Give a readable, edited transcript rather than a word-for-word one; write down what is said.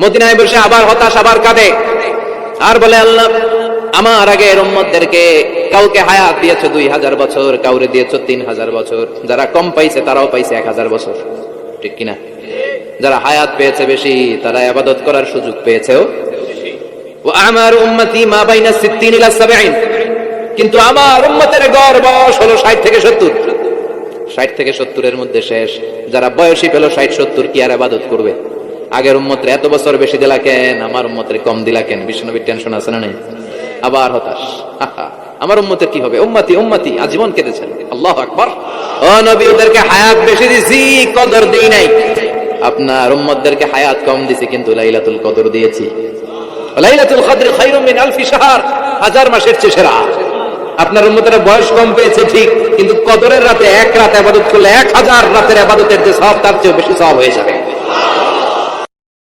মদিনায় বসে আবার হতাশ, আবার কাঁদে, আর বলে আল্লাহ আমার আগের উম্মতদেরকে কাউকে হায়াত দিয়েছো 2000 বছর, কাউরে দিয়েছো 3000 বছর, যারা কম পাইছে তারাও পাইছে 1000 বছর, ঠিক কিনা? যারা হায়াত পেয়েছে বেশি তারা ইবাদত করার সুযোগ পেয়েছেও। ওয়া আমার উম্মতি মা বাইনা 60 ইলা 70, কিন্তু আমার উম্মতের গড় বয়স হলো 60 থেকে 70। 60 থেকে 70 এর মধ্যে শেষ। যারা বয়সী পেল 60-70 কি আর ইবাদত করবে? আগের উম্মতের এত বছর বেশি দিলা কেন, আমার উম্মতের কম দিলা কেন? বিশ্বনবীর টেনশন আছে না নাই? আবার হতাশ, আমার উম্মতের কি হবে? উম্মতি উম্মতি আজীবন কেঁদেছেন। আল্লাহু আকবার। ও নবী, ওদেরকে হায়াত বেশি দিছি, কদর দেই নাই। আপনার উম্মতদেরকে হায়াত কম দিছি, কিন্তু লাইলাতুল কদর দিয়েছি। লাইলাতুল কদর খায়রুম মিন আলফি শাহর, 1000 মাসের চেয়ে সেরা। আপনার উম্মতেরা বয়স কম পেয়েছে ঠিক, কিন্তু কদরের রাতে এক রাত ইবাদত করলে 1000 রাতের ইবাদতের যে সওয়াব তার চেয়ে বেশি সওয়াব হয়ে যাবে।